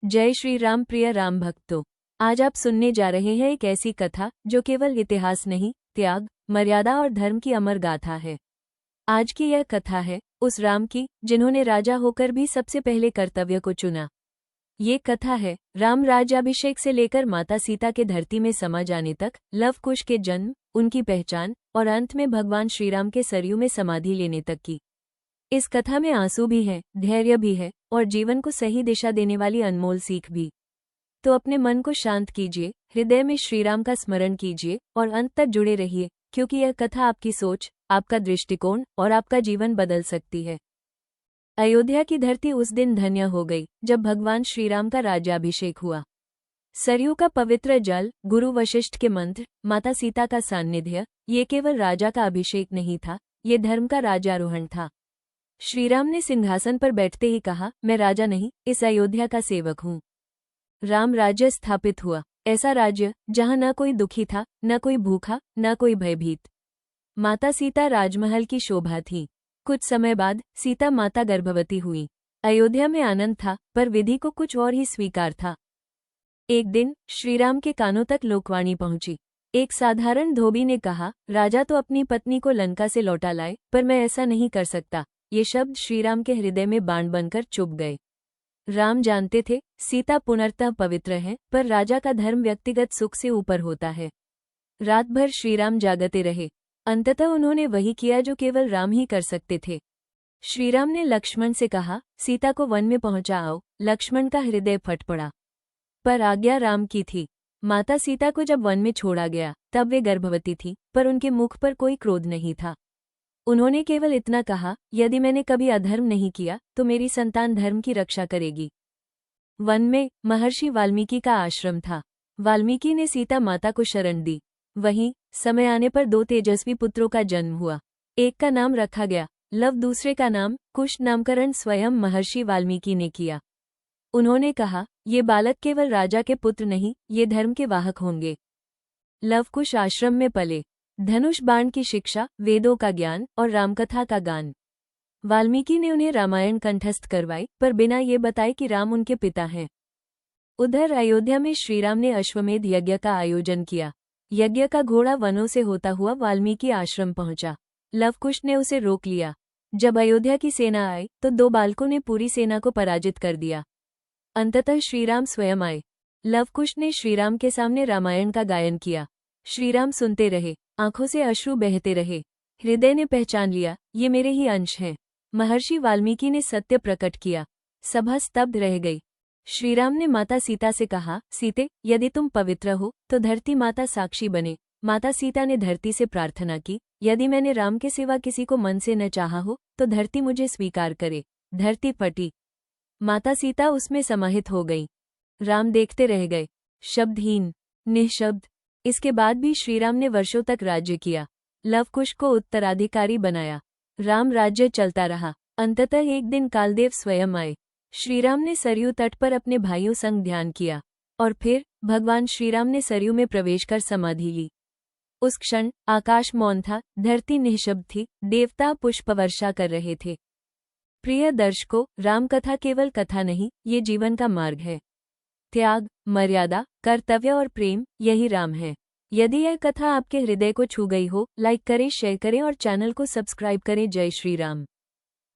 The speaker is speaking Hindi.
जय श्री राम। प्रिय राम भक्तों, आज आप सुनने जा रहे हैं एक ऐसी कथा जो केवल इतिहास नहीं, त्याग, मर्यादा और धर्म की अमर गाथा है। आज की यह कथा है उस राम की जिन्होंने राजा होकर भी सबसे पहले कर्तव्य को चुना। ये कथा है राम राज्याभिषेक से लेकर माता सीता के धरती में समा जाने तक, लव कुश के जन्म, उनकी पहचान और अंत में भगवान श्रीराम के सरयू में समाधि लेने तक की। इस कथा में आंसू भी है, धैर्य भी है और जीवन को सही दिशा देने वाली अनमोल सीख भी। तो अपने मन को शांत कीजिए, हृदय में श्रीराम का स्मरण कीजिए और अंत तक जुड़े रहिए, क्योंकि यह कथा आपकी सोच, आपका दृष्टिकोण और आपका जीवन बदल सकती है। अयोध्या की धरती उस दिन धन्य हो गई जब भगवान श्रीराम का राज्याभिषेक हुआ। सरयू का पवित्र जल, गुरु वशिष्ठ के मंत्र, माता सीता का सान्निध्य, ये केवल राजा का अभिषेक नहीं था, ये धर्म का राज्यारोहण था। श्रीराम ने सिंहासन पर बैठते ही कहा, मैं राजा नहीं, इस अयोध्या का सेवक हूँ। राम राज्य स्थापित हुआ, ऐसा राज्य जहाँ न कोई दुखी था, न कोई भूखा, न कोई भयभीत। माता सीता राजमहल की शोभा थी। कुछ समय बाद सीता माता गर्भवती हुई। अयोध्या में आनंद था, पर विधि को कुछ और ही स्वीकार था। एक दिन श्रीराम के कानों तक लोकवाणी पहुंची। एक साधारण धोबी ने कहा, राजा तो अपनी पत्नी को लंका से लौटा लाए, पर मैं ऐसा नहीं कर सकता। ये शब्द श्रीराम के हृदय में बाण बनकर चुभ गए। राम जानते थे सीता पुनर्तः पवित्र है, पर राजा का धर्म व्यक्तिगत सुख से ऊपर होता है। रात भर श्रीराम जागते रहे। अंततः उन्होंने वही किया जो केवल राम ही कर सकते थे। श्रीराम ने लक्ष्मण से कहा, सीता को वन में पहुंचाओ। लक्ष्मण का हृदय फट पड़ा, पर आज्ञा राम की थी। माता सीता को जब वन में छोड़ा गया तब वे गर्भवती थी, पर उनके मुख पर कोई क्रोध नहीं था। उन्होंने केवल इतना कहा, यदि मैंने कभी अधर्म नहीं किया तो मेरी संतान धर्म की रक्षा करेगी। वन में महर्षि वाल्मीकि का आश्रम था। वाल्मीकि ने सीता माता को शरण दी। वहीं समय आने पर दो तेजस्वी पुत्रों का जन्म हुआ। एक का नाम रखा गया लव, दूसरे का नाम कुश। नामकरण स्वयं महर्षि वाल्मीकि ने किया। उन्होंने कहा, ये बालक केवल राजा के पुत्र नहीं, ये धर्म के वाहक होंगे। लव कुश आश्रम में पले। धनुष बाण की शिक्षा, वेदों का ज्ञान और रामकथा का गान। वाल्मीकि ने उन्हें रामायण कंठस्थ करवाई, पर बिना ये बताए कि राम उनके पिता हैं। उधर अयोध्या में श्रीराम ने अश्वमेध यज्ञ का आयोजन किया। यज्ञ का घोड़ा वनों से होता हुआ वाल्मीकि आश्रम पहुंचा। लवकुश ने उसे रोक लिया। जब अयोध्या की सेना आई तो दो बालकों ने पूरी सेना को पराजित कर दिया। अंततः श्रीराम स्वयं आए। लवकुश ने श्रीराम के सामने रामायण का गायन किया। श्रीराम सुनते रहे, आंखों से अश्रु बहते रहे। हृदय ने पहचान लिया, ये मेरे ही अंश हैं। महर्षि वाल्मीकि ने सत्य प्रकट किया। सभा स्तब्ध रह गई। श्रीराम ने माता सीता से कहा, सीते, यदि तुम पवित्र हो तो धरती माता साक्षी बने। माता सीता ने धरती से प्रार्थना की, यदि मैंने राम के सिवा किसी को मन से न चाहा हो तो धरती मुझे स्वीकार करे। धरती फटी। माता सीता उसमें समाहित हो गई। राम देखते रह गए, शब्दहीन, निःशब्द। इसके बाद भी श्रीराम ने वर्षों तक राज्य किया। लवकुश को उत्तराधिकारी बनाया। राम राज्य चलता रहा। अंततः एक दिन कालदेव स्वयं आए। श्रीराम ने सरयू तट पर अपने भाइयों संग ध्यान किया और फिर भगवान श्रीराम ने सरयू में प्रवेश कर समाधि ली। उस क्षण आकाश मौन था, धरती निःशब्द थी, देवता पुष्प वर्षा कर रहे थे। प्रिय दर्शकों, राम कथा केवल कथा नहीं, ये जीवन का मार्ग है। त्याग, मर्यादा, कर्तव्य और प्रेम, यही राम है। यदि यह कथा आपके हृदय को छू गई हो, लाइक करें, शेयर करें और चैनल को सब्सक्राइब करें। जय श्री राम।